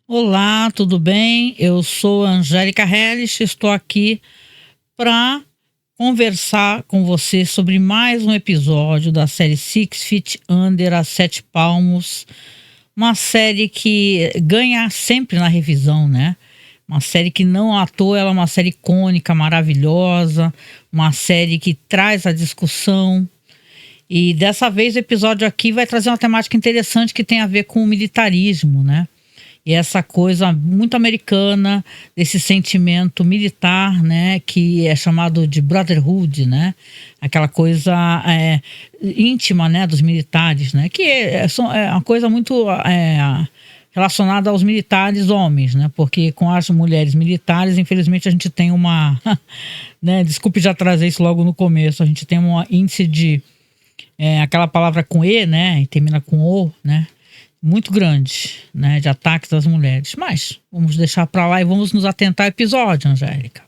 Olá, tudo bem? Eu sou a Angélica Hellish, estou aqui para conversar com você sobre mais um episódio da série Six Feet Under, a Sete Palmos, uma série que ganha sempre na revisão, né? Uma série que não à toa, ela é uma série icônica, maravilhosa, uma série que traz a discussão. E dessa vez o episódio aqui vai trazer uma temática interessante que tem a ver com o militarismo, né? E essa coisa muito americana, desse sentimento militar, né, que é chamado de brotherhood, né, aquela coisa íntima, né, dos militares, né, que é uma coisa muito relacionada aos militares homens, né, porque com as mulheres militares, infelizmente, a gente tem uma, né, desculpe já trazer isso logo no começo, a gente tem um índice de, aquela palavra com E, né, e termina com O, né, muito grande, né, de ataques às mulheres. Mas vamos deixar para lá e vamos nos atentar ao episódio, Angélica.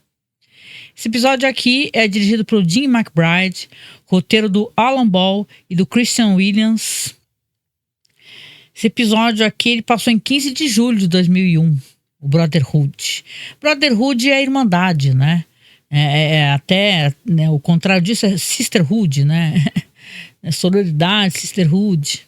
Esse episódio aqui é dirigido pelo Jim McBride, roteiro do Alan Ball e do Christian Williams. Esse episódio aqui ele passou em 15 de julho de 2001, o Brotherhood. Brotherhood é a irmandade, né? Até né, o contrário disso é sisterhood, né? É sororidade, sisterhood.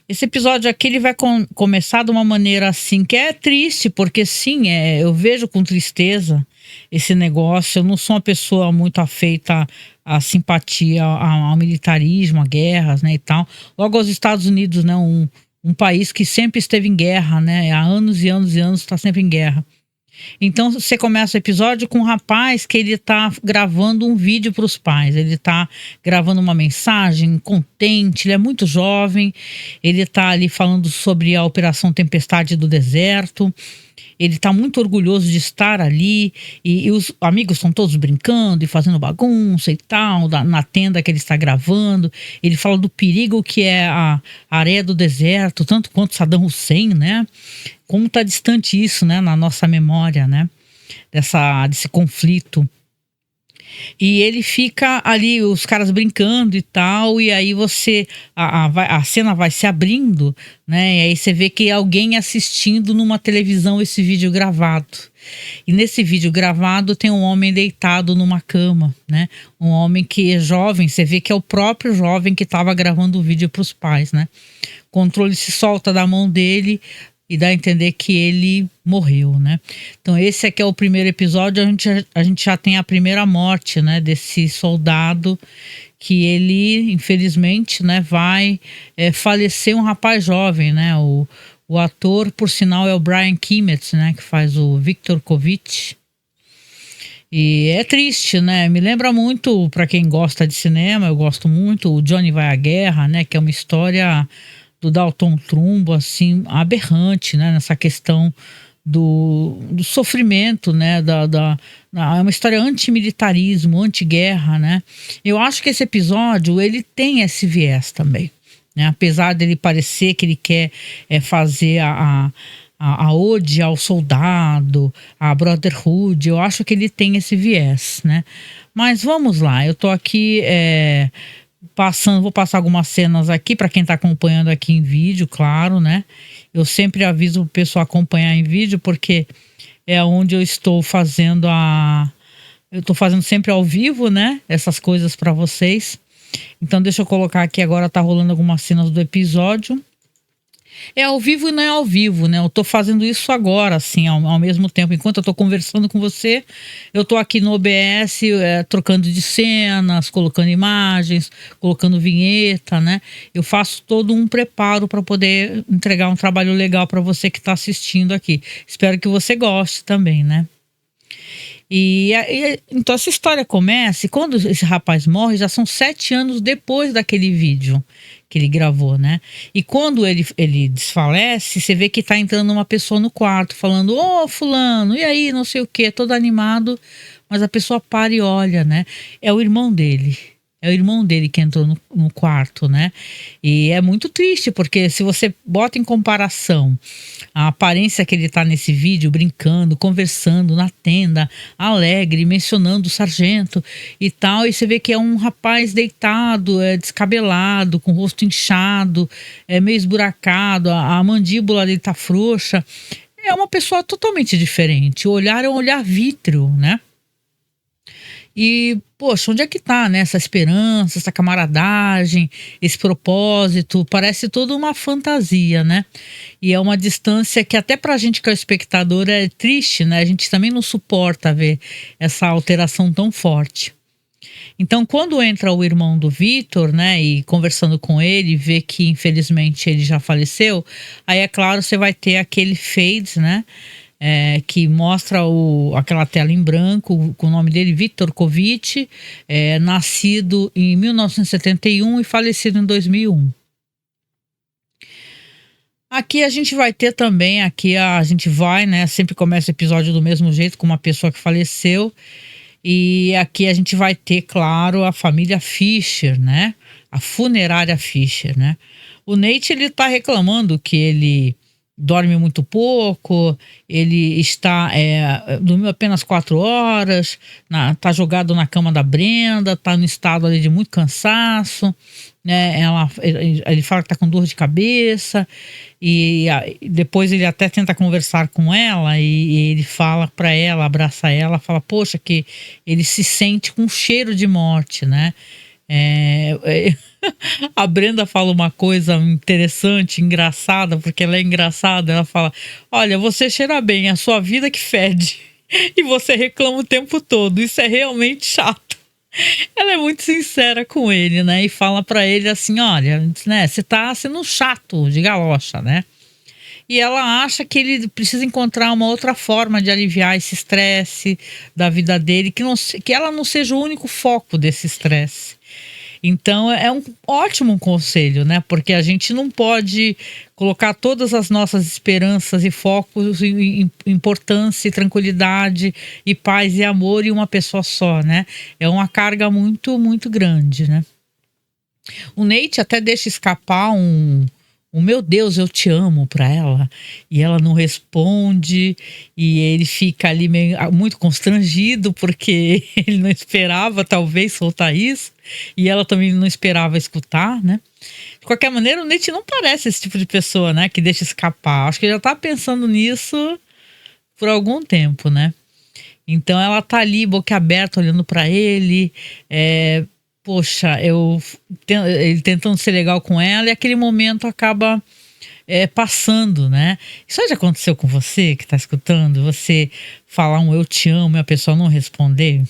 Esse episódio aqui ele vai começar de uma maneira assim que é triste, porque sim, eu vejo com tristeza esse negócio. Eu não sou uma pessoa muito afeita à simpatia ao militarismo, a guerras, né, e tal. Logo aos Estados Unidos, né, um país que sempre esteve em guerra, né, há anos e anos e anos está sempre em guerra. Então você começa o episódio com um rapaz que ele tá gravando um vídeo para os pais. Ele tá gravando uma mensagem contente, ele é muito jovem. Ele tá ali falando sobre a Operação Tempestade do Deserto. Ele tá muito orgulhoso de estar ali e os amigos estão todos brincando e fazendo bagunça e tal, na tenda que ele está gravando. Ele fala do perigo que é a areia do deserto, tanto quanto Saddam Hussein, né? Como tá distante isso, né, na nossa memória, né? Desse conflito. E ele fica ali, os caras brincando e tal, e aí a cena vai se abrindo, né? E aí você vê que alguém assistindo numa televisão esse vídeo gravado. E nesse vídeo gravado tem um homem deitado numa cama, né? Um homem que é jovem, você vê que é o próprio jovem que estava gravando o vídeo para os pais, né? O controle se solta da mão dele e dá a entender que ele morreu, né? Então esse aqui é o primeiro episódio, a gente já tem a primeira morte, né, desse soldado que ele, infelizmente, né, vai falecer, um rapaz jovem, né? O ator, por sinal, é o Brian Kimmett, né, que faz o Victor Kovic. E é triste, né? Me lembra muito, para quem gosta de cinema, eu gosto muito, o Johnny Vai à Guerra, né, que é uma história do Dalton Trumbo, assim, aberrante, né, nessa questão do sofrimento, né, é uma história antimilitarismo, anti-guerra, né. Eu acho que esse episódio, ele tem esse viés também, né, apesar dele parecer que ele quer fazer a ode ao soldado, a brotherhood, eu acho que ele tem esse viés, né. Mas vamos lá, eu tô aqui vou passar algumas cenas aqui para quem está acompanhando aqui em vídeo, claro, né? Eu sempre aviso o pessoal acompanhar em vídeo porque é onde eu estou fazendo eu estou fazendo sempre ao vivo, né? Essas coisas para vocês. Então deixa eu colocar aqui agora, tá rolando algumas cenas do episódio. É ao vivo e não é ao vivo, né? Eu tô fazendo isso agora, assim, ao mesmo tempo. Enquanto eu tô conversando com você, eu tô aqui no OBS, trocando de cenas, colocando imagens, colocando vinheta, né? Eu faço todo um preparo para poder entregar um trabalho legal para você que tá assistindo aqui. Espero que você goste também, né? Então essa história começa e quando esse rapaz morre já são 7 anos depois daquele vídeo que ele gravou, né? E quando ele desfalece, você vê que tá entrando uma pessoa no quarto falando: ô, fulano, e aí, não sei o quê, todo animado, mas a pessoa para e olha, né? É o irmão dele. é o irmão dele que entrou no quarto, né? E é muito triste, porque se você bota em comparação a aparência que ele tá nesse vídeo, brincando, conversando na tenda, alegre, mencionando o sargento e tal, e você vê que é um rapaz deitado, descabelado, com o rosto inchado, meio esburacado, a mandíbula dele tá frouxa. É uma pessoa totalmente diferente. O olhar é um olhar vítreo, né? E, poxa, onde é que tá, né? Essa esperança, essa camaradagem, esse propósito? Parece toda uma fantasia, né? E é uma distância que até pra gente que é o espectador é triste, né? A gente também não suporta ver essa alteração tão forte. Então, quando entra o irmão do Vitor, né, e conversando com ele, vê que infelizmente ele já faleceu, aí é claro, você vai ter aquele fade, né, que mostra aquela tela em branco com o nome dele, Vitor Kovic, nascido em 1971 e falecido em 2001. Aqui a gente vai ter também, a gente vai, né, sempre começa o episódio do mesmo jeito, com uma pessoa que faleceu. E aqui a gente vai ter, claro, a família Fischer, né? A funerária Fischer, né? O Nate, ele tá reclamando que ele dorme muito pouco, ele dormiu apenas 4 horas, tá jogado na cama da Brenda, tá no estado ali de muito cansaço, né? Ele fala que tá com dor de cabeça e depois ele até tenta conversar com ela e ele fala para ela, abraça ela, fala, poxa, que ele se sente com cheiro de morte, né? A Brenda fala uma coisa interessante, engraçada, porque ela é engraçada. Ela fala: olha, você cheira bem, a sua vida que fede. E você reclama o tempo todo. Isso é realmente chato. Ela é muito sincera com ele, né? E fala pra ele assim: olha, né, você tá sendo um chato de galocha, né? E ela acha que ele precisa encontrar uma outra forma de aliviar esse estresse da vida dele, que ela não seja o único foco desse estresse. Então é um ótimo conselho, né? Porque a gente não pode colocar todas as nossas esperanças e focos em importância, e tranquilidade e paz e amor em uma pessoa só, né? É uma carga muito, muito grande, né? O Nate até deixa escapar um meu Deus, eu te amo pra ela, e ela não responde, e ele fica ali muito constrangido porque ele não esperava talvez soltar isso, e ela também não esperava escutar, né? De qualquer maneira, o Nate não parece esse tipo de pessoa, né, que deixa escapar. Acho que ele já tá pensando nisso por algum tempo, né? Então ela tá ali boca aberta olhando pra ele, poxa, ele tentando ser legal com ela, e aquele momento acaba passando, né? Isso já aconteceu com você que tá escutando? Você falar um eu te amo e a pessoa não responder?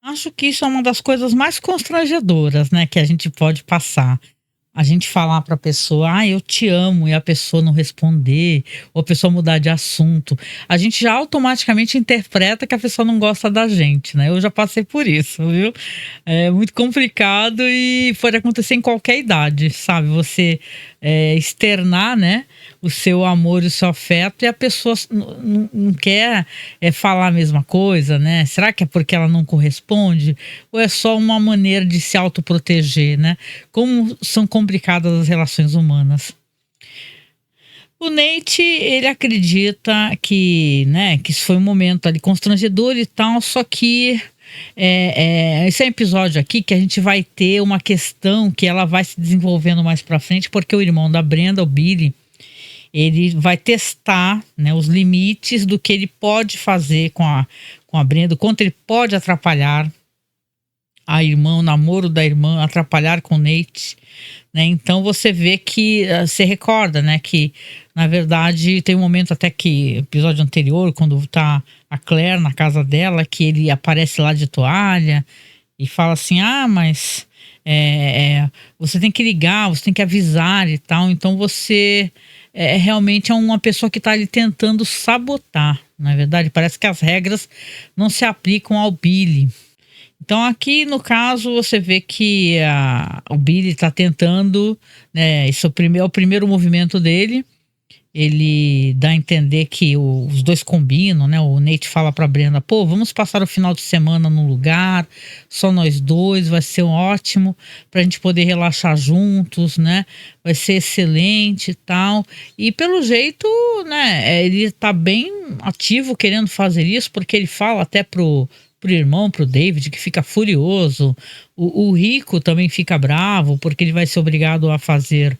Acho que isso é uma das coisas mais constrangedoras, né, que a gente pode passar. A gente falar para a pessoa, eu te amo, e a pessoa não responder, ou a pessoa mudar de assunto. A gente já automaticamente interpreta que a pessoa não gosta da gente, né? Eu já passei por isso, viu? É muito complicado e pode acontecer em qualquer idade, sabe? Você externar, né, o seu amor e o seu afeto, e a pessoa não quer falar a mesma coisa, né? Será que é porque ela não corresponde? Ou é só uma maneira de se autoproteger, né? Como são complicadas as relações humanas. O Nate, ele acredita que, né, que isso foi um momento ali constrangedor e tal, só que esse é um episódio aqui que a gente vai ter uma questão que ela vai se desenvolvendo mais pra frente, porque o irmão da Brenda, o Billy, ele vai testar, né, os limites do que ele pode fazer com a Brenda, o quanto ele pode atrapalhar a irmã, o namoro da irmã, atrapalhar com o Nate, né? Então você vê que você recorda, né, que na verdade tem um momento até que episódio anterior, quando tá a Claire na casa dela, que ele aparece lá de toalha e fala assim: mas você tem que ligar, você tem que avisar e tal. Então você realmente é uma pessoa que tá ali tentando sabotar. Na verdade, parece que as regras não se aplicam ao Billy. Então aqui no caso você vê que o Billy está tentando, né, isso é o primeiro movimento dele, ele dá a entender que os dois combinam, né? O Nate fala pra Brenda, pô, vamos passar o final de semana num lugar, só nós dois, vai ser ótimo pra gente poder relaxar juntos, né? Vai ser excelente e tal. E pelo jeito, né, ele tá bem ativo querendo fazer isso, porque ele fala até pro irmão, pro David, que fica furioso. O Rico também fica bravo, porque ele vai ser obrigado a fazer...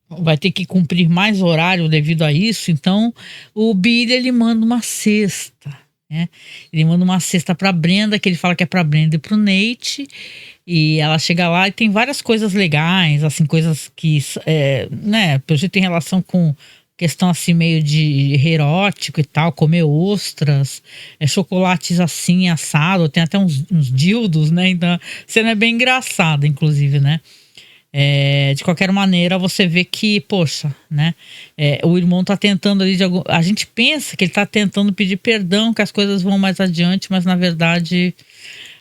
vai ter que cumprir mais horário devido a isso. Então o Billy, ele manda uma cesta, né? Ele manda uma cesta para Brenda, que ele fala que é para Brenda e pro Nate, e ela chega lá e tem várias coisas legais, assim, coisas que né, pelo jeito tem relação com questão assim meio de erótico e tal, comer ostras, chocolates assim assado, tem até uns dildos, né? Então a cena é bem engraçada, inclusive, né? De qualquer maneira, você vê que, poxa, né? O irmão tá tentando ali a gente pensa que ele tá tentando pedir perdão, que as coisas vão mais adiante, mas na verdade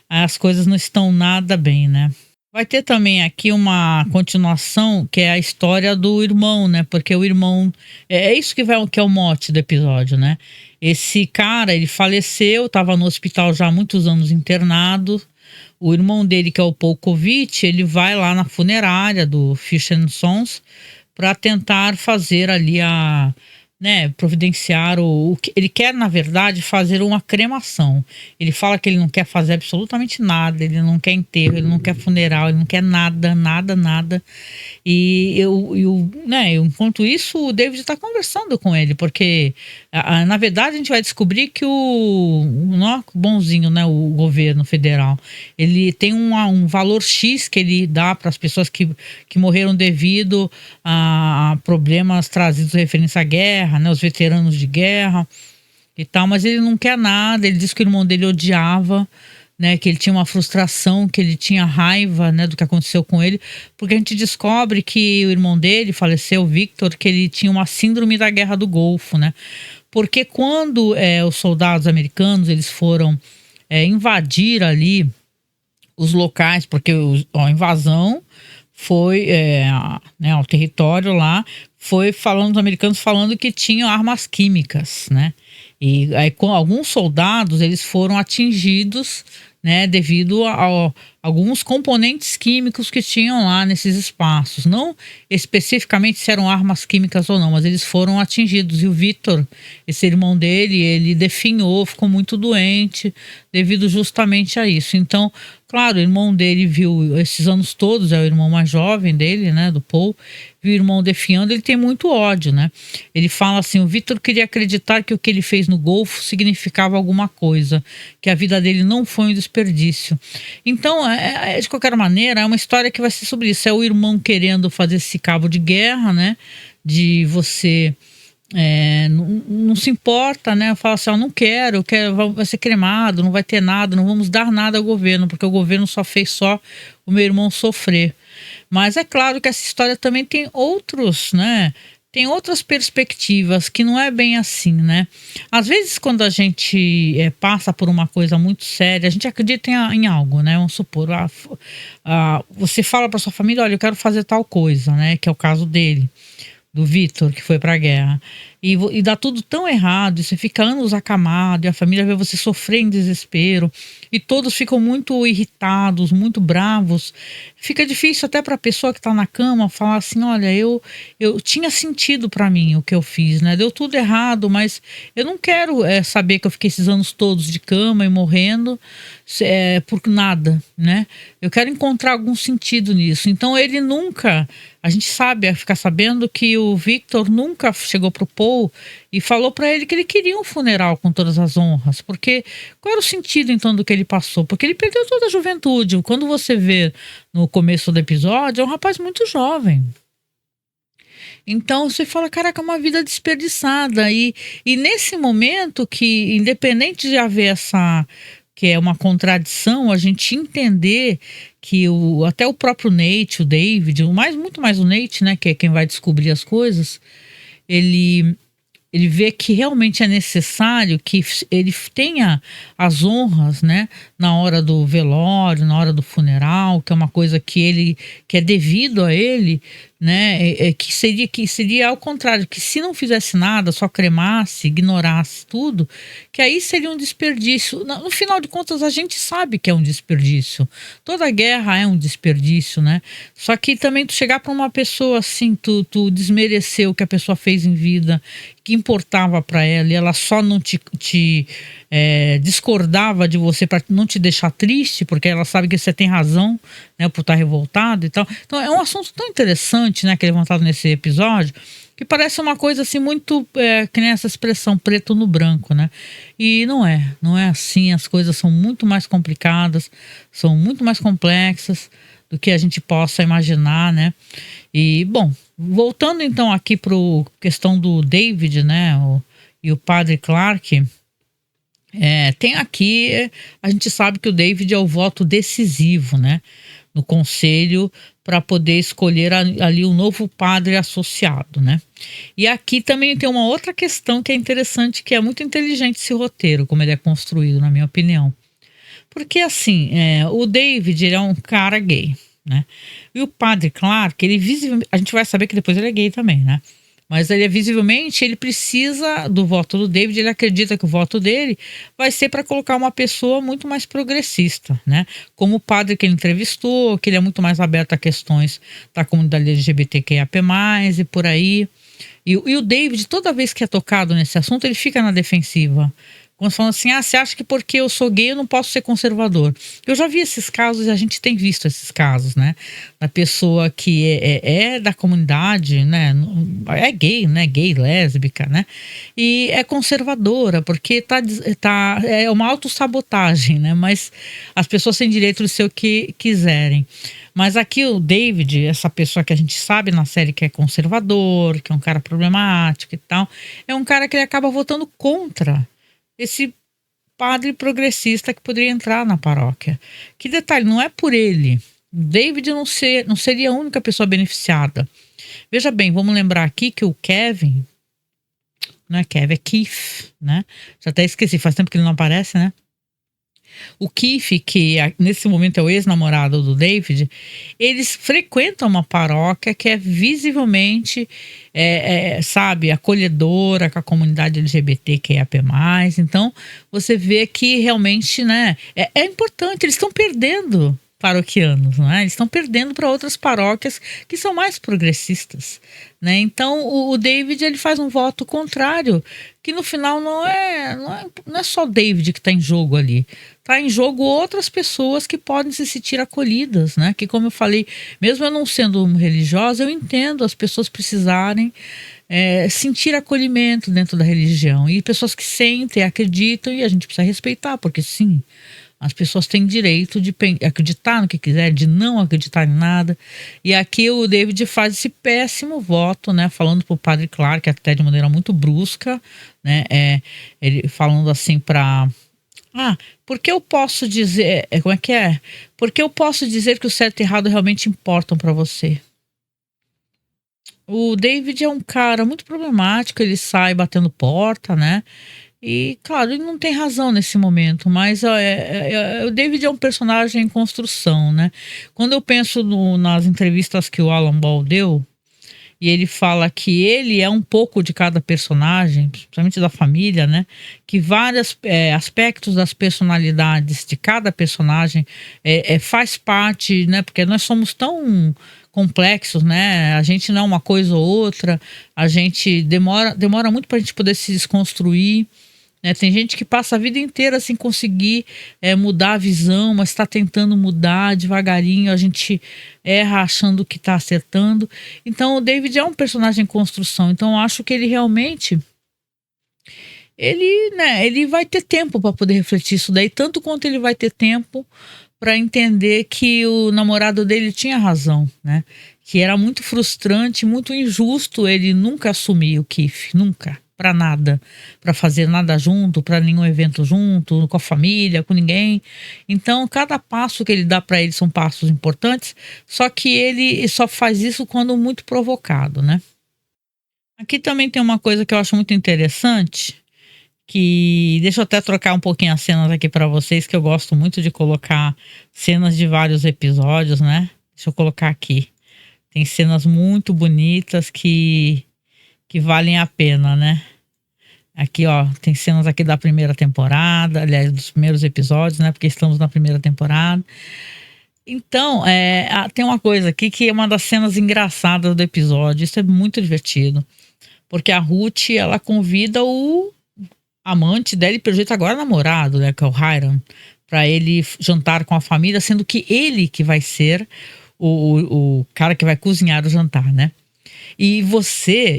as coisas não estão nada bem, né? Vai ter também aqui uma continuação, que é a história do irmão, né? Porque o irmão... É isso que é o mote do episódio, né? Esse cara, ele faleceu, estava no hospital já há muitos anos internado. O irmão dele, que é o Polkovich, ele vai lá na funerária do Fish and Sons para tentar fazer ali né, providenciar o que ele quer, na verdade, fazer uma cremação. Ele fala que ele não quer fazer absolutamente nada, ele não quer enterro, ele não quer funeral, ele não quer nada, nada, nada. Né, enquanto isso, o David está conversando com ele, porque na verdade a gente vai descobrir que não é bonzinho, né, o governo federal, ele tem um valor X que ele dá para as pessoas que morreram devido a problemas trazidos referentes à guerra, né, os veteranos de guerra e tal, mas ele não quer nada. Ele disse que o irmão dele odiava, né, que ele tinha uma frustração, que ele tinha raiva, né, do que aconteceu com ele, porque a gente descobre que o irmão dele faleceu, o Victor, que ele tinha uma síndrome da Guerra do Golfo, né, porque quando os soldados americanos eles foram invadir ali os locais, porque a invasão foi né, ao território lá, foi falando, os americanos falando que tinham armas químicas, né? E aí com alguns soldados eles foram atingidos, né, devido a alguns componentes químicos que tinham lá nesses espaços. Não especificamente se eram armas químicas ou não, mas eles foram atingidos. E o Victor, esse irmão dele, ele definhou, ficou muito doente devido justamente a isso. Então, claro, o irmão dele viu esses anos todos, é o irmão mais jovem dele, né, do Paul, viu o irmão definhando, ele tem muito ódio, né? Ele fala assim, o Victor queria acreditar que o que ele fez no Golfo significava alguma coisa, que a vida dele não foi um desperdício. Então, de qualquer maneira, é uma história que vai ser sobre isso. É o irmão querendo fazer esse cabo de guerra, né? De você... não se importa, né? Fala assim, não quero, vai ser cremado, não vai ter nada, não vamos dar nada ao governo, porque o governo só fez o meu irmão sofrer. Mas é claro que essa história também tem outros, né? Tem outras perspectivas que não é bem assim, né? Às vezes, quando a gente passa por uma coisa muito séria, a gente acredita em algo, né? Vamos supor, você fala para sua família, olha, eu quero fazer tal coisa, né? Que é o caso dele, do Victor, que foi para a guerra. E dá tudo tão errado, e você fica anos acamado, e a família vê você sofrer em desespero, e todos ficam muito irritados, muito bravos. Fica difícil até para a pessoa que está na cama falar assim, olha, eu tinha sentido para mim o que eu fiz, né? Deu tudo errado, mas eu não quero saber que eu fiquei esses anos todos de cama e morrendo por nada, né? Eu quero encontrar algum sentido nisso. Então ele nunca... A gente ficar sabendo que o Victor nunca chegou pro Paul e falou para ele que ele queria um funeral com todas as honras, porque qual era o sentido então do que ele passou? Porque ele perdeu toda a juventude. Quando você vê no começo do episódio, é um rapaz muito jovem. Então você fala, caraca, é uma vida desperdiçada. E nesse momento que, independente de haver que é uma contradição, a gente entender que até o próprio Nate, o David, muito mais o Nate, né, que é quem vai descobrir as coisas, ele vê que realmente é necessário que ele tenha as honras, né, na hora do velório, na hora do funeral, que é uma coisa que é devido a ele, né? Que seria ao contrário, que se não fizesse nada, só cremasse, ignorasse tudo, que aí seria um desperdício. No final de contas, a gente sabe que é um desperdício. Toda guerra é um desperdício, né? Só que também tu chegar para uma pessoa assim, tu desmerecer o que a pessoa fez em vida, que importava para ela, e ela só não discordava de você para não te deixar triste, porque ela sabe que você tem razão, né, por estar revoltado e tal. Então é um assunto tão interessante, né, que é levantado nesse episódio, que parece uma coisa assim muito, que nem essa expressão preto no branco, né? E não é assim, as coisas são muito mais complicadas, são muito mais complexas do que a gente possa imaginar, né? E, bom, voltando então aqui para a questão do David, né, e o padre Clark, tem aqui, a gente sabe que o David é o voto decisivo, né, no conselho para poder escolher ali o novo padre associado, né? E aqui também tem uma outra questão que é interessante, que é muito inteligente esse roteiro, como ele é construído, na minha opinião. Porque assim, o David, ele é um cara gay, né? E o padre Clark, ele visivelmente, a gente vai saber que depois ele é gay também, né? Mas ele visivelmente, ele precisa do voto do David, ele acredita que o voto dele vai ser para colocar uma pessoa muito mais progressista, né? Como o padre que ele entrevistou, que ele é muito mais aberto a questões da comunidade LGBTQIA+, e por aí. E o David, toda vez que é tocado nesse assunto, ele fica na defensiva. Quando falam assim, você acha que porque eu sou gay eu não posso ser conservador? Eu já vi esses casos e a gente tem visto esses casos, né? Da pessoa que é da comunidade, né? É gay, né? Gay, lésbica, né? E é conservadora, porque é uma autossabotagem, né? Mas as pessoas têm direito de ser o que quiserem. Mas aqui o David, essa pessoa que a gente sabe na série que é conservador, que é um cara problemático e tal, é um cara que ele acaba votando contra esse padre progressista que poderia entrar na paróquia. Que detalhe, não é por ele. David não seria a única pessoa beneficiada. Veja bem, vamos lembrar aqui que o Kevin, não é Kevin, é Keith, né? Já até esqueci, faz tempo que ele não aparece, né? O Keith, que nesse momento é o ex-namorado do David, eles frequentam uma paróquia que é visivelmente, sabe, acolhedora com a comunidade LGBTQIA+. Então, você vê que realmente, né, é importante, eles estão perdendo paroquianos, né? Eles estão perdendo para outras paróquias que são mais progressistas, né? Então o David, ele faz um voto contrário, que no final não é só o David que está em jogo ali, está em jogo outras pessoas que podem se sentir acolhidas, né? Que, como eu falei, mesmo eu não sendo religiosa, eu entendo as pessoas precisarem sentir acolhimento dentro da religião, e pessoas que sentem, acreditam, e a gente precisa respeitar, porque sim, as pessoas têm direito de acreditar no que quiser, de não acreditar em nada. E aqui o David faz esse péssimo voto, né? Falando para o padre Clark, até de maneira muito brusca, né? Ele falando assim para... porque eu posso dizer... como é que é? Porque eu posso dizer que o certo e errado realmente importam para você. O David é um cara muito problemático, ele sai batendo porta, né? E, claro, ele não tem razão nesse momento, mas o David é um personagem em construção, né? Quando eu penso nas entrevistas que o Alan Ball deu, e ele fala que ele é um pouco de cada personagem, principalmente da família, né? Que vários aspectos das personalidades de cada personagem faz parte, né? Porque nós somos tão complexos, né? A gente não é uma coisa ou outra, a gente demora muito para a gente poder se desconstruir, né? Tem gente que passa a vida inteira sem conseguir mudar a visão, mas está tentando mudar devagarinho, a gente erra achando que está acertando. Então o David é um personagem em construção, então eu acho que ele realmente, ele vai ter tempo para poder refletir isso daí, tanto quanto ele vai ter tempo para entender que o namorado dele tinha razão, né? Que era muito frustrante, muito injusto ele nunca assumir o Keith, nunca. Para nada, para fazer nada junto, para nenhum evento junto, com a família, com ninguém. Então, cada passo que ele dá para ele são passos importantes, só que ele só faz isso quando muito provocado, né? Aqui também tem uma coisa que eu acho muito interessante, que deixa eu até trocar um pouquinho as cenas aqui para vocês, que eu gosto muito de colocar cenas de vários episódios, né? Deixa eu colocar aqui. Tem cenas muito bonitas que valem a pena, né? Aqui, ó, tem cenas aqui da primeira temporada, aliás, dos primeiros episódios, né? Porque estamos na primeira temporada. Então, tem uma coisa aqui que é uma das cenas engraçadas do episódio. Isso é muito divertido. Porque a Ruth, ela convida o amante dela, e pelo jeito agora namorado, né? Que é o Hiram, para ele jantar com a família, sendo que ele que vai ser o cara que vai cozinhar o jantar, né? E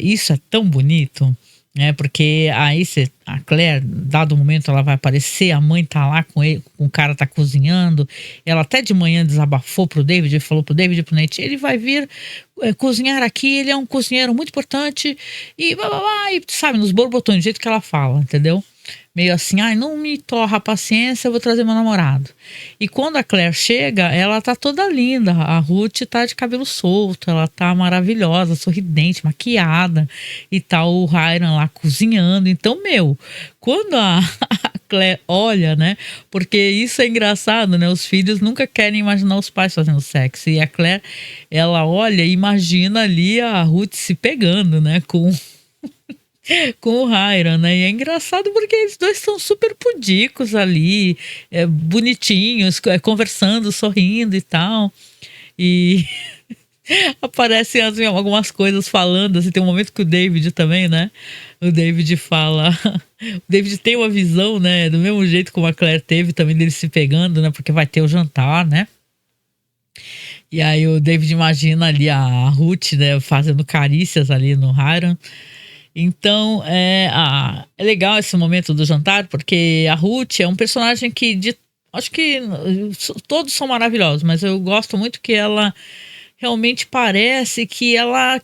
isso é tão bonito, né? Porque aí a Claire, dado o momento, ela vai aparecer, a mãe tá lá com ele, com o cara tá cozinhando. Ela até de manhã desabafou pro David, falou pro David e pro Nate, ele vai vir cozinhar aqui, ele é um cozinheiro muito importante e blá, blá, blá, e sabe, nos borbotões, do jeito que ela fala, entendeu? Meio assim, ai, não me torra a paciência, eu vou trazer meu namorado. E quando a Claire chega, ela tá toda linda. A Ruth tá de cabelo solto, ela tá maravilhosa, sorridente, maquiada. E tá o Hiram lá cozinhando. Então, quando a Claire olha, né? Porque isso é engraçado, né? Os filhos nunca querem imaginar os pais fazendo sexo. E a Claire, ela olha e imagina ali a Ruth se pegando, né? Com o Hiram, né? E é engraçado porque eles dois estão super pudicos ali, bonitinhos, conversando, sorrindo e tal. E aparecem assim, algumas coisas falando, assim, tem um momento que o David também, né? O David fala. O David tem uma visão, né? Do mesmo jeito como a Claire teve também dele se pegando, né? Porque vai ter o jantar, né? E aí o David imagina ali a Ruth, né? Fazendo carícias ali no Hiram. Então, é legal esse momento do jantar, porque a Ruth é um personagem acho que todos são maravilhosos, mas eu gosto muito que ela realmente parece que ela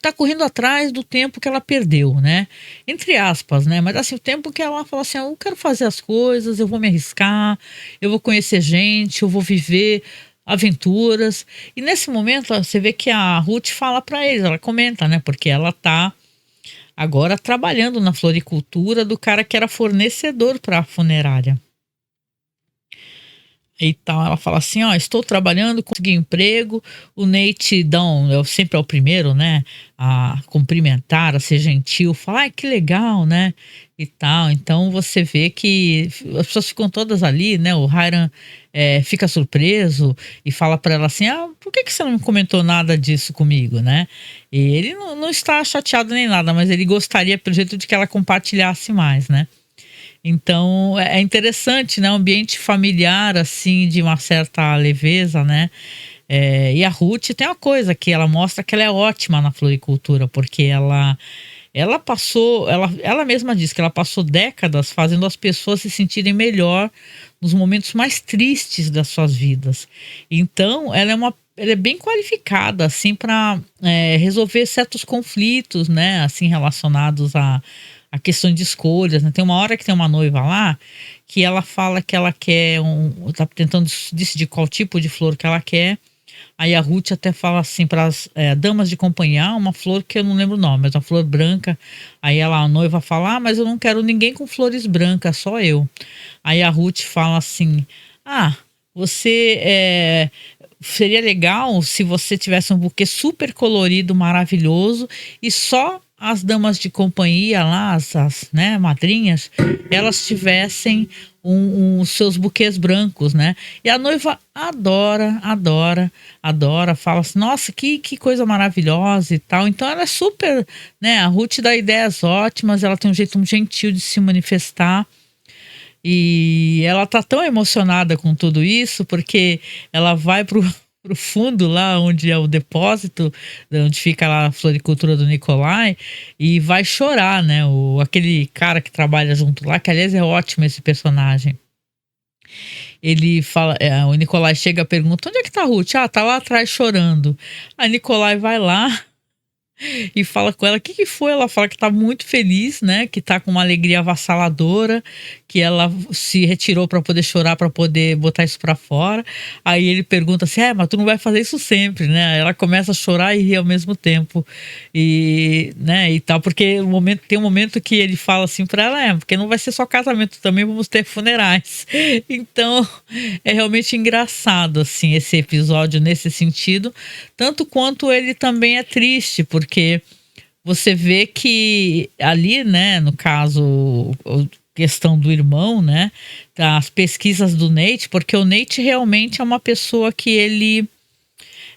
tá correndo atrás do tempo que ela perdeu, né? Entre aspas, né? Mas assim, o tempo que ela fala assim, eu quero fazer as coisas, eu vou me arriscar, eu vou conhecer gente, eu vou viver aventuras. E nesse momento, você vê que a Ruth fala para eles, ela comenta, né? Porque ela tá agora trabalhando na floricultura do cara que era fornecedor para a funerária. E tal, ela fala assim, ó, estou trabalhando, consegui emprego. O Nate sempre é o primeiro, né, a cumprimentar, a ser gentil, falar, ai, que legal, né, e tal. Então você vê que as pessoas ficam todas ali, né, o Hiram fica surpreso e fala para ela assim, por que você não comentou nada disso comigo, né? E ele não está chateado nem nada, mas ele gostaria, pelo jeito, de que ela compartilhasse mais, né? Então é interessante, né? Um ambiente familiar, assim, de uma certa leveza, né? E a Ruth tem uma coisa que ela mostra que ela é ótima na floricultura, porque ela passou, ela mesma diz que ela passou décadas fazendo as pessoas se sentirem melhor nos momentos mais tristes das suas vidas. Então, ela é bem qualificada, assim, para resolver certos conflitos, né? Assim, relacionados a questão de escolhas, né? Tem uma hora que tem uma noiva lá que ela fala que ela quer tá tentando decidir qual tipo de flor que ela quer. Aí a Ruth até fala assim para as damas de companhia, uma flor que eu não lembro o nome, mas uma flor branca. Aí a noiva fala, mas eu não quero ninguém com flores brancas, só eu. Aí a Ruth fala assim, você seria legal se você tivesse um buquê super colorido, maravilhoso, e só as damas de companhia lá, as né, madrinhas, elas tivessem os seus buquês brancos, né? E a noiva adora, adora, adora, fala assim, nossa, que coisa maravilhosa e tal. Então ela é super, né? A Ruth dá ideias ótimas, ela tem um jeito muito gentil de se manifestar. E ela tá tão emocionada com tudo isso, porque ela vai pro fundo lá onde é o depósito, onde fica lá a floricultura do Nikolai, e vai chorar, né? Aquele cara que trabalha junto lá, que aliás é ótimo esse personagem. Ele fala, o Nikolai chega e pergunta, onde é que tá a Ruth? Tá lá atrás chorando. A Nikolai vai lá e fala com ela, o que que foi? Ela fala que tá muito feliz, né? Que tá com uma alegria avassaladora, que ela se retirou para poder chorar, para poder botar isso para fora. Aí ele pergunta assim, mas tu não vai fazer isso sempre, né? Ela começa a chorar e rir ao mesmo tempo. E, né, e tal, porque tem um momento que ele fala assim para ela, porque não vai ser só casamento, também vamos ter funerais. Então, é realmente engraçado, assim, esse episódio nesse sentido, tanto quanto ele também é triste, porque você vê que ali, né, no caso, questão do irmão, né, as pesquisas do Nate, porque o Nate realmente é uma pessoa que ele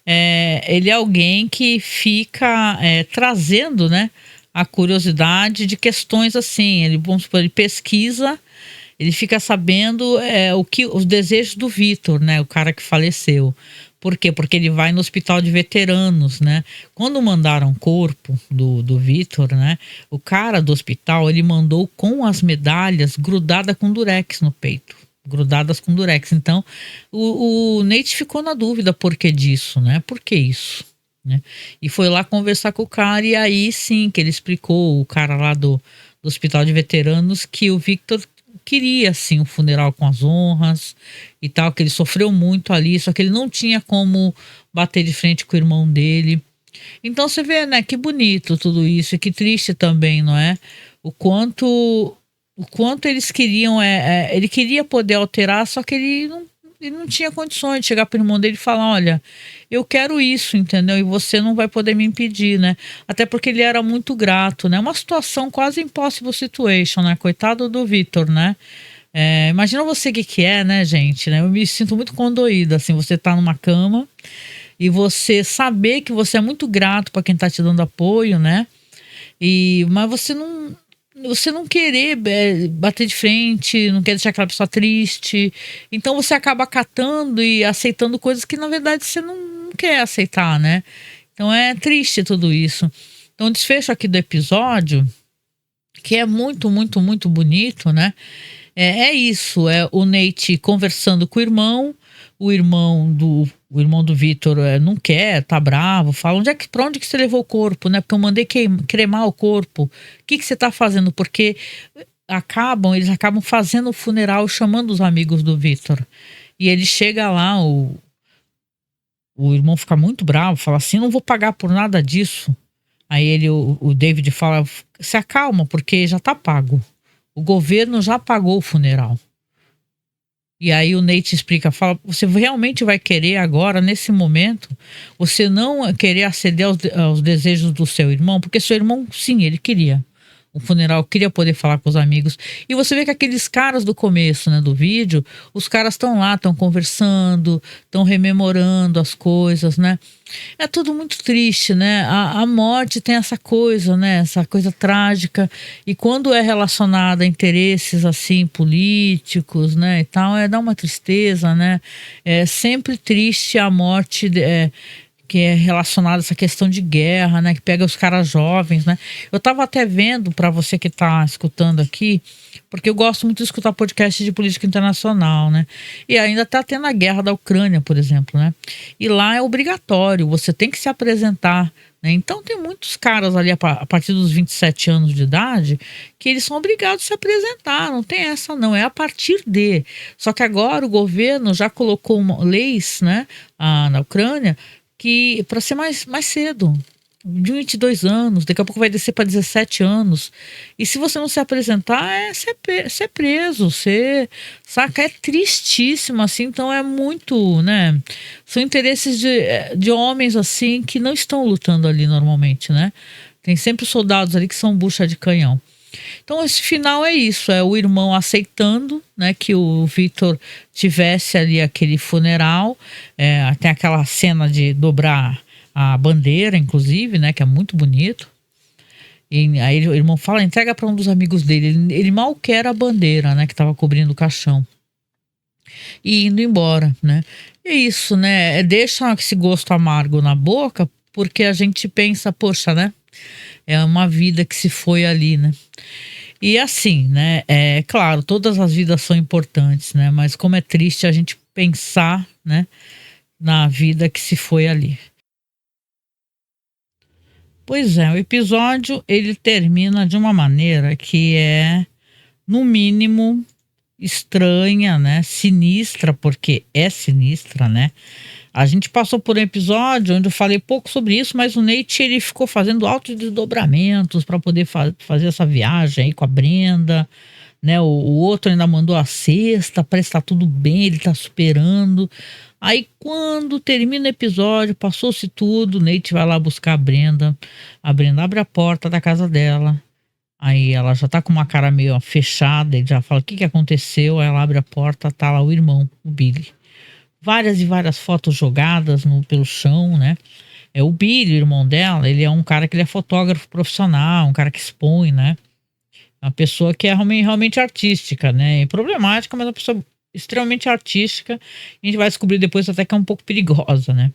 é alguém que fica trazendo, né, a curiosidade de questões assim, vamos supor, ele pesquisa, ele fica sabendo os desejos do Vitor, né? O cara que faleceu. Por quê? Porque ele vai no hospital de veteranos, né? Quando mandaram o corpo do Vitor, né? O cara do hospital, ele mandou com as medalhas grudada com durex no peito. Grudadas com durex. Então, o Nate ficou na dúvida por que disso, né? Por que isso? Né? E foi lá conversar com o cara, e aí sim que ele explicou, o cara lá do hospital de veteranos, que o Victor queria assim um funeral com as honras e tal, que ele sofreu muito ali, só que ele não tinha como bater de frente com o irmão dele. Então você vê, né, que bonito tudo isso, e que triste também, não é? O quanto eles queriam, ele queria poder alterar, só que ele não tinha condições de chegar para o irmão dele e falar, olha, eu quero isso, entendeu? E você não vai poder me impedir, né? Até porque ele era muito grato, né? Uma situação quase impossible situation, né? Coitado do Vitor, né? Imagina você o que é, né, gente? Né? Eu me sinto muito condoída, assim, você tá numa cama e você saber que você é muito grato para quem tá te dando apoio, né? Mas você não querer bater de frente, não quer deixar aquela pessoa triste. Então você acaba acatando e aceitando coisas que na verdade você não quer aceitar, né? Então é triste tudo isso. Então o desfecho aqui do episódio, que é muito, muito, muito bonito, né? É isso, é o Nate conversando com o irmão do Vitor não quer, tá bravo, fala, pra onde que você levou o corpo, né? Porque eu mandei cremar o corpo. O que você tá fazendo? Porque eles acabam fazendo o funeral, chamando os amigos do Vitor. E ele chega lá, o irmão fica muito bravo, fala assim, não vou pagar por nada disso. Aí o David fala, se acalma, porque já tá pago. O governo já pagou o funeral. E aí o Nate explica, fala, você realmente vai querer agora, nesse momento, você não querer aceder aos desejos do seu irmão? Porque seu irmão, sim, ele queria o funeral, queria poder falar com os amigos. E você vê que aqueles caras do começo, né, do vídeo, os caras estão lá, estão conversando, estão rememorando as coisas, né? É tudo muito triste, né? A morte tem essa coisa, né? Essa coisa trágica. E quando é relacionada a interesses assim políticos, né? E tal, dá uma tristeza, né? É sempre triste a morte. Que é relacionada a essa questão de guerra, né? Que pega os caras jovens, né? Eu tava até vendo, para você que tá escutando aqui, porque eu gosto muito de escutar podcast de política internacional, né? E ainda tá tendo a guerra da Ucrânia, por exemplo, né? E lá é obrigatório, você tem que se apresentar, né? Então tem muitos caras ali a partir dos 27 anos de idade que eles são obrigados a se apresentar, não tem essa não, é a partir de. Só que agora o governo já colocou leis, né, na Ucrânia, que para ser mais cedo, de 22 anos, daqui a pouco vai descer para 17 anos. E se você não se apresentar, ser preso, saca? É tristíssimo, assim, então é muito, né? São interesses de homens, assim, que não estão lutando ali normalmente, né? Tem sempre soldados ali que são bucha de canhão. Então esse final é isso, é o irmão aceitando, né, que o Vitor tivesse ali aquele funeral, tem aquela cena de dobrar a bandeira, inclusive, né, que é muito bonito. E aí o irmão fala, entrega para um dos amigos dele, ele mal quer a bandeira, né, que estava cobrindo o caixão. E indo embora, né. É isso, né, deixa esse gosto amargo na boca, porque a gente pensa, poxa, né, é uma vida que se foi ali, né. E assim, né? Claro, todas as vidas são importantes, né? Mas como é triste a gente pensar, né, na vida que se foi ali. Pois é, o episódio ele termina de uma maneira que é, no mínimo, estranha, né? Sinistra, porque é sinistra, né? A gente passou por um episódio onde eu falei pouco sobre isso, mas o Nate ele ficou fazendo altos desdobramentos para poder fazer essa viagem aí com a Brenda, né? O outro ainda mandou a cesta, parece que tá tudo bem, ele tá superando. Aí quando termina o episódio, passou-se tudo, o Nate vai lá buscar a Brenda abre a porta da casa dela. Aí ela já tá com uma cara meio ó, fechada, ele já fala o que que aconteceu, aí ela abre a porta, tá lá o irmão, o Billy. Várias e várias fotos jogadas pelo chão, né? É o Billy, o irmão dela, ele é um cara que ele é fotógrafo profissional, um cara que expõe, né? Uma pessoa que é realmente artística, né? E problemática, mas uma pessoa extremamente artística. A gente vai descobrir depois até que é um pouco perigosa, né?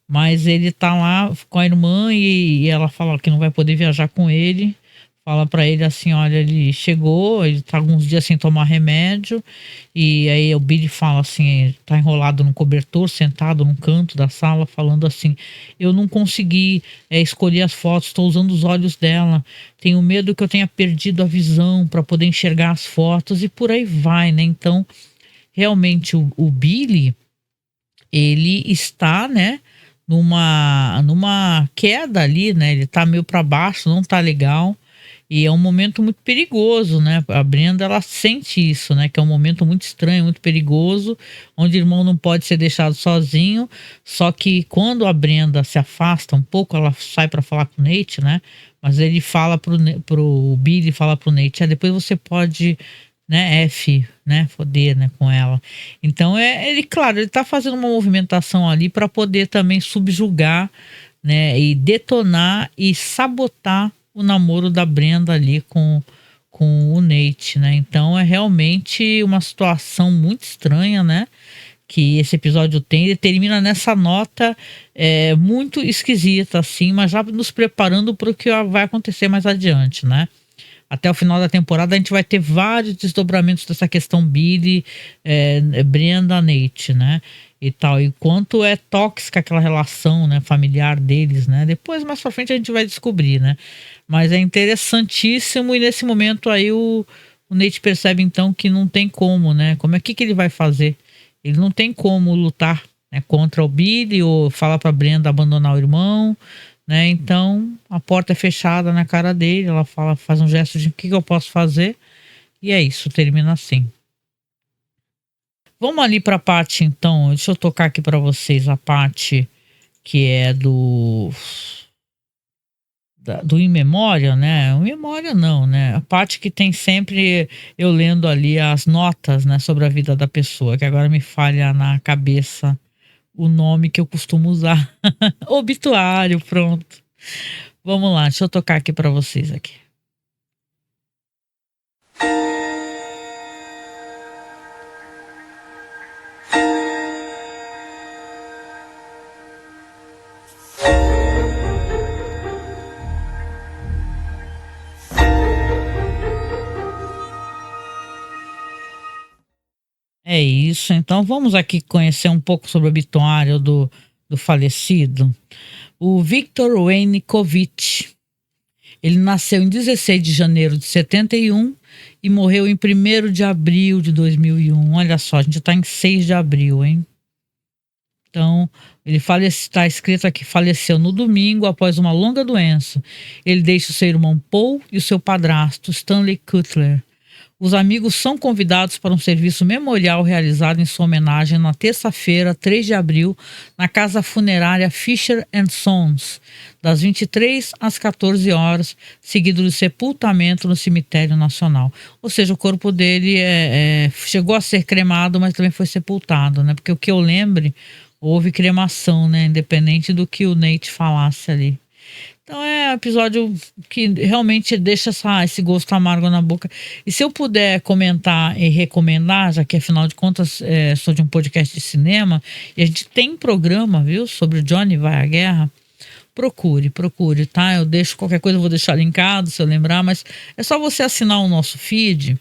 Mas ele tá lá com a irmã e ela fala que não vai poder viajar com ele. Fala pra ele assim, olha, ele chegou, ele tá alguns dias sem tomar remédio. E aí o Billy fala assim, tá enrolado num cobertor, sentado num canto da sala, falando assim, eu não consegui escolher as fotos, estou usando os olhos dela. Tenho medo que eu tenha perdido a visão para poder enxergar as fotos e por aí vai, né? Então, realmente o Billy, ele está, né, numa queda ali, né? Ele tá meio para baixo, não tá legal. E é um momento muito perigoso, né? A Brenda, ela sente isso, né? Que é um momento muito estranho, muito perigoso, onde o irmão não pode ser deixado sozinho. Só que quando a Brenda se afasta um pouco, ela sai para falar com o Nate, né? Mas ele fala pro Billy, fala pro Nate, depois você pode, né, né, foder, né, com ela. Então ele, claro, ele tá fazendo uma movimentação ali para poder também subjugar, né, e detonar e sabotar o namoro da Brenda ali com o Nate, né? Então é realmente uma situação muito estranha, né? Que esse episódio tem, ele termina nessa nota muito esquisita, assim, mas já nos preparando para o que vai acontecer mais adiante, né? Até o final da temporada a gente vai ter vários desdobramentos dessa questão Billy, Brenda, Nate, né? E tal, e quanto é tóxica aquela relação, né, familiar deles, né? Depois, mais pra frente, a gente vai descobrir, né? Mas é interessantíssimo e nesse momento aí o Nate percebe então que não tem como, né? Como é que ele vai fazer? Ele não tem como lutar, né, contra o Billy ou falar pra Brenda abandonar o irmão, né? Então a porta é fechada na cara dele, ela fala, faz um gesto de o que eu posso fazer e é isso, termina assim. Vamos ali para a parte então, deixa eu tocar aqui para vocês a parte que é do In Memória, né? In Memória não, né? A parte que tem sempre eu lendo ali as notas, né, sobre a vida da pessoa, que agora me falha na cabeça o nome que eu costumo usar. Obituário, pronto. Vamos lá, deixa eu tocar aqui para vocês aqui. É isso, então vamos aqui conhecer um pouco sobre o obituário do falecido. O Victor Yanukovych, ele nasceu em 16 de janeiro de 71 e morreu em 1º de abril de 2001. Olha só, a gente está em 6 de abril, hein? Então, ele está escrito aqui, faleceu no domingo após uma longa doença. Ele deixa o seu irmão Paul e o seu padrasto, Stanley Cutler. Os amigos são convidados para um serviço memorial realizado em sua homenagem na terça-feira, 3 de abril, na casa funerária Fisher Sons, das 23 às 14 horas, seguido do sepultamento no cemitério nacional. Ou seja, o corpo dele chegou a ser cremado, mas também foi sepultado, né? Porque o que eu lembre, houve cremação, né? Independente do que o Nate falasse ali. Então é um episódio que realmente deixa esse gosto amargo na boca. E se eu puder comentar e recomendar, já que afinal de contas sou de um podcast de cinema, e a gente tem programa, viu, sobre o Johnny Vai à Guerra, procure, tá? Eu deixo qualquer coisa, eu vou deixar linkado se eu lembrar, mas é só você assinar o nosso feed,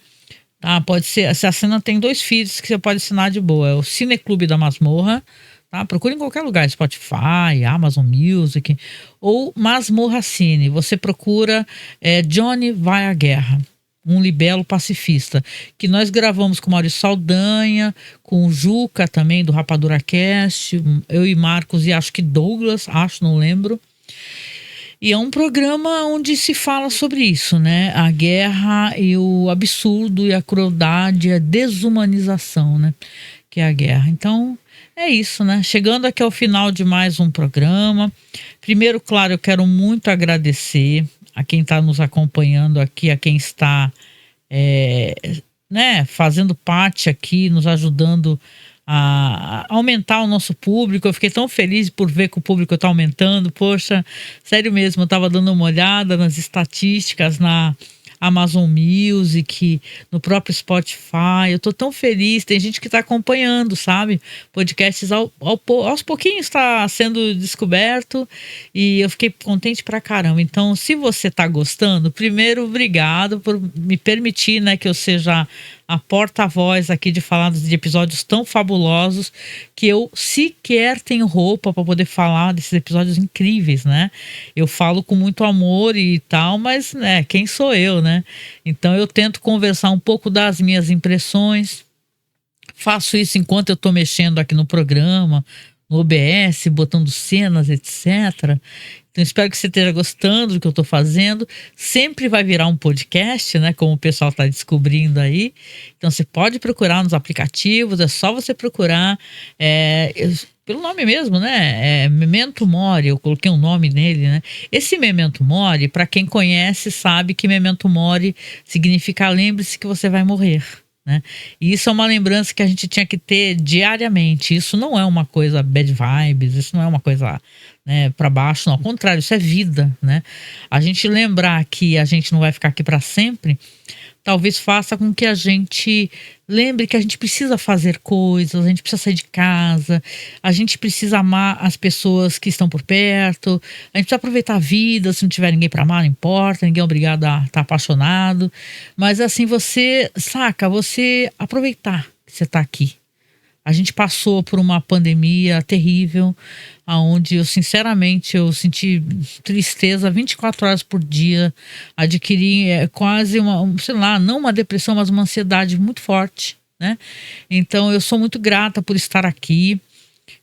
tá? Pode ser, você assina, tem 2 feeds que você pode assinar de boa. É o Cineclube da Masmorra, tá? Procure em qualquer lugar, Spotify, Amazon Music ou Masmorra Cine. Você procura Johnny Vai à Guerra, um libelo pacifista, que nós gravamos com o Maurício Saldanha, com o Juca também, do Rapadura Cast, eu e Marcos e acho que Douglas, não lembro. E é um programa onde se fala sobre isso, né? A guerra e o absurdo e a crueldade, a desumanização, né? Que é a guerra. Então, é isso, né? Chegando aqui ao final de mais um programa. Primeiro, claro, eu quero muito agradecer a quem está nos acompanhando aqui, a quem está né, fazendo parte aqui, nos ajudando a aumentar o nosso público. Eu fiquei tão feliz por ver que o público está aumentando. Poxa, sério mesmo, eu estava dando uma olhada nas estatísticas na Amazon Music, no próprio Spotify. Eu tô tão feliz, tem gente que está acompanhando, sabe? Podcasts aos pouquinhos está sendo descoberto e eu fiquei contente pra caramba. Então, se você tá gostando, primeiro, obrigado por me permitir, né, que eu seja a porta-voz aqui de falar de episódios tão fabulosos que eu sequer tenho roupa para poder falar desses episódios incríveis, né? Eu falo com muito amor e tal, mas, né, quem sou eu, né? Então eu tento conversar um pouco das minhas impressões. Faço isso enquanto eu estou mexendo aqui no programa, no OBS, botando cenas, etc. Então espero que você esteja gostando do que eu estou fazendo. Sempre vai virar um podcast, né? Como o pessoal está descobrindo aí. Então você pode procurar nos aplicativos, é só você procurar pelo nome mesmo, né? Memento Mori, eu coloquei um nome nele, né? Esse Memento Mori, para quem conhece, sabe que Memento Mori significa lembre-se que você vai morrer. Né? E isso é uma lembrança que a gente tinha que ter diariamente. Isso não é uma coisa bad vibes, isso não é uma coisa, né, para baixo, não. Ao contrário, isso é vida, né? A gente lembrar que a gente não vai ficar aqui para sempre, talvez faça com que a gente lembre que a gente precisa fazer coisas, a gente precisa sair de casa, a gente precisa amar as pessoas que estão por perto, a gente precisa aproveitar a vida. Se não tiver ninguém para amar, não importa, ninguém é obrigado a estar apaixonado, mas assim, você aproveitar que você está aqui. A gente passou por uma pandemia terrível, onde eu sinceramente eu senti tristeza 24 horas por dia, adquiri quase sei lá, não uma depressão, mas uma ansiedade muito forte, né? Então eu sou muito grata por estar aqui.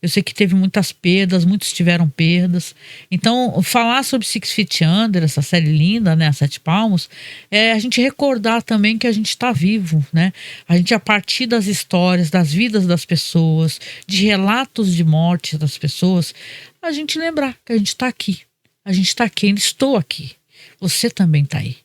Eu sei que teve muitas perdas, muitos tiveram perdas. Então, falar sobre Six Feet Under, essa série linda, né, a Sete Palmos, é a gente recordar também que a gente está vivo, né? A gente, a partir das histórias, das vidas das pessoas, de relatos de morte das pessoas, a gente lembrar que a gente está aqui. A gente está aqui, ainda estou aqui. Você também está aí.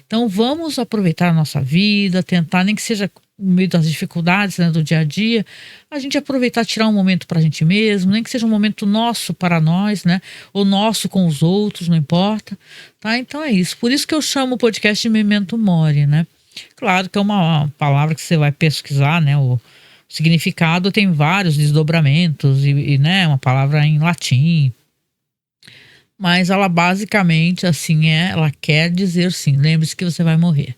Então, vamos aproveitar a nossa vida, tentar, nem que seja no meio das dificuldades, né, do dia a dia, a gente aproveitar, tirar um momento para a gente mesmo, nem que seja um momento nosso para nós, né, ou nosso com os outros, não importa, tá? Então é isso. Por isso que eu chamo o podcast de Memento Mori, né? Claro que é uma palavra que você vai pesquisar, né, o significado tem vários desdobramentos e né, uma palavra em latim, mas ela basicamente, assim, ela quer dizer, sim, lembre-se que você vai morrer.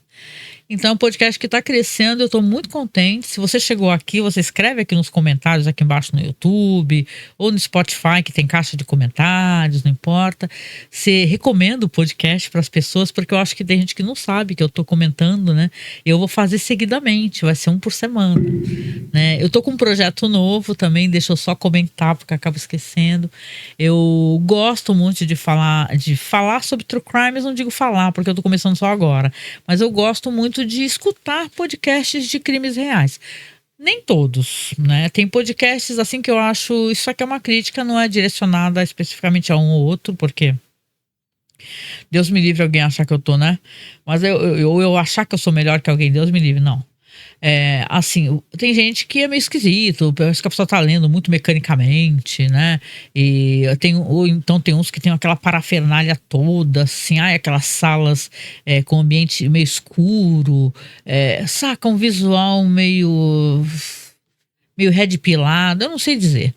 Então, o podcast que está crescendo, eu estou muito contente. Se você chegou aqui, você escreve aqui nos comentários, aqui embaixo no YouTube, ou no Spotify, que tem caixa de comentários, não importa. Você recomenda o podcast para as pessoas, porque eu acho que tem gente que não sabe que eu estou comentando, né? Eu vou fazer seguidamente, vai ser um por semana, né? Eu estou com um projeto novo também, deixa eu só comentar, porque eu acabo esquecendo. Eu gosto muito de falar sobre true crime, mas não digo falar, porque eu estou começando só agora. Mas eu gosto muito de escutar podcasts de crimes reais. Nem todos, né? Tem podcasts assim que eu acho... Isso aqui é uma crítica, não é direcionada especificamente a um ou outro, porque... Deus me livre alguém achar que eu tô, né? Mas eu achar que eu sou melhor que alguém, Deus me livre, não. Assim, tem gente que é meio esquisito, parece que a pessoa tá lendo muito mecanicamente, né? Ou então tem uns que tem aquela parafernália toda, assim, aquelas salas com ambiente meio escuro, saca, um visual meio red pilado, eu não sei dizer.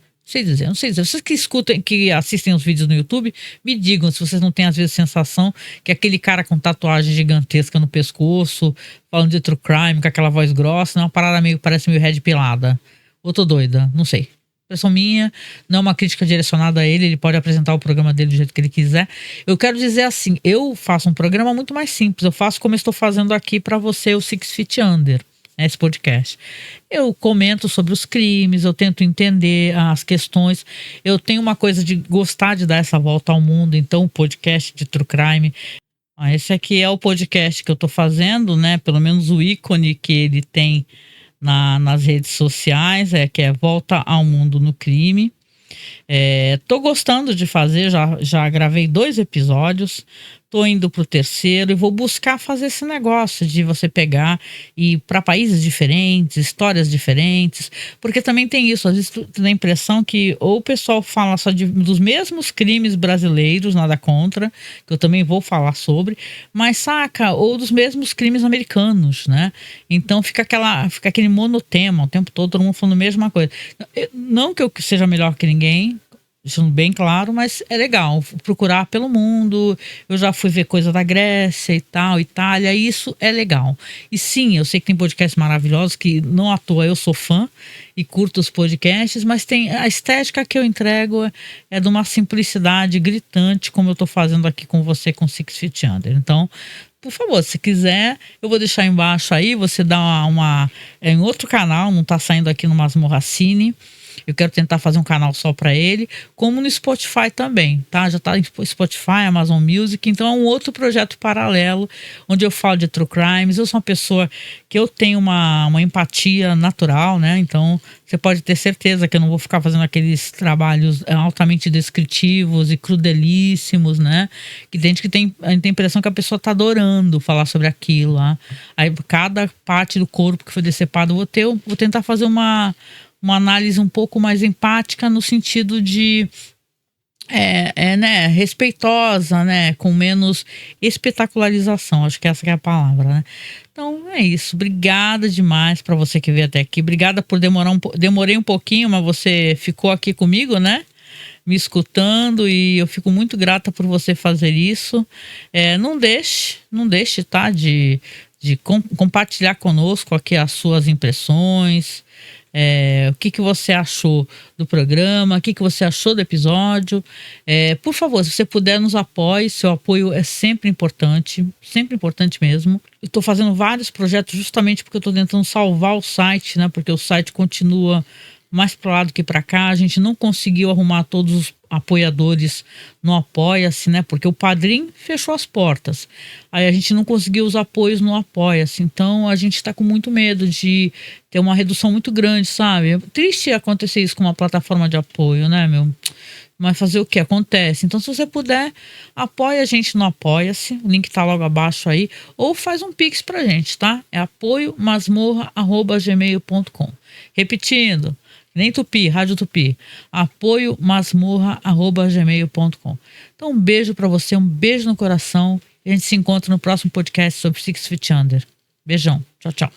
Não sei dizer. Vocês que escutam, que assistem os vídeos no YouTube, me digam se vocês não têm às vezes a sensação que aquele cara com tatuagem gigantesca no pescoço, falando de true crime, com aquela voz grossa, não é uma parada parece meio red pilada. Ou tô doida, não sei. Impressão minha, não é uma crítica direcionada a ele pode apresentar o programa dele do jeito que ele quiser. Eu quero dizer assim, eu faço um programa muito mais simples, eu faço como eu estou fazendo aqui para você, o Six Feet Under, esse podcast. Eu comento sobre os crimes, eu tento entender as questões, eu tenho uma coisa de gostar de dar essa volta ao mundo, então o podcast de True Crime, esse aqui é o podcast que eu estou fazendo, né, pelo menos o ícone que ele tem nas redes sociais, que é Volta ao Mundo no Crime. Tô gostando de fazer, já gravei 2 episódios, tô indo pro 3º e vou buscar fazer esse negócio de você pegar e ir para países diferentes, histórias diferentes, porque também tem isso, às vezes tu tem a impressão que ou o pessoal fala só dos mesmos crimes brasileiros, nada contra, que eu também vou falar sobre, mas saca, ou dos mesmos crimes americanos, né? Então fica aquele monotema o tempo todo mundo falando a mesma coisa. Não que eu seja melhor que ninguém, deixando bem claro, mas é legal procurar pelo mundo. Eu já fui ver coisa da Grécia e tal, Itália, isso é legal. E sim, eu sei que tem podcasts maravilhosos que não à toa eu sou fã e curto os podcasts, mas tem a estética que eu entrego é de uma simplicidade gritante, como eu tô fazendo aqui com você com Six Feet Under. Então, por favor, se quiser, eu vou deixar embaixo aí, você dá em outro canal, não tá saindo aqui no Masmorra Cine. Eu quero tentar fazer um canal só para ele, como no Spotify também, tá? Já tá em Spotify, Amazon Music, então é um outro projeto paralelo, onde eu falo de true crimes. Eu sou uma pessoa que eu tenho uma empatia natural, né? Então você pode ter certeza que eu não vou ficar fazendo aqueles trabalhos altamente descritivos e crudelíssimos, né? Que tem gente que tem a impressão que a pessoa tá adorando falar sobre aquilo lá. Aí cada parte do corpo que foi decepado, eu vou tentar fazer uma análise um pouco mais empática no sentido de né, respeitosa, né, com menos espetacularização, acho que essa que é a palavra, né? Então é isso, obrigada demais para você que veio até aqui, obrigada por demorei um pouquinho, mas você ficou aqui comigo, né? Me escutando, e eu fico muito grata por você fazer isso. Não deixe, tá, de compartilhar conosco aqui as suas impressões. O que você achou do programa, o que você achou do episódio. Por favor, se você puder, nos apoie, seu apoio é sempre importante mesmo. Eu estou fazendo vários projetos justamente porque eu estou tentando salvar o site, né? Porque o site continua mais para lá do que para cá. A gente não conseguiu arrumar todos os apoiadores no Apoia-se, né? Porque o Padrim fechou as portas. Aí a gente não conseguiu os apoios no Apoia-se. Então a gente está com muito medo de ter uma redução muito grande, sabe? É triste acontecer isso com uma plataforma de apoio, né, meu? Mas fazer o que acontece? Então, se você puder, apoia a gente no Apoia-se, o link tá logo abaixo aí, ou faz um pix pra gente, tá? É apoiomasmorra@gmail.com. Repetindo, nem Tupi, Rádio Tupi, apoiomasmorra@gmail.com. Então, um beijo pra você, um beijo no coração, e a gente se encontra no próximo podcast sobre Six Feet Under. Beijão, tchau, tchau.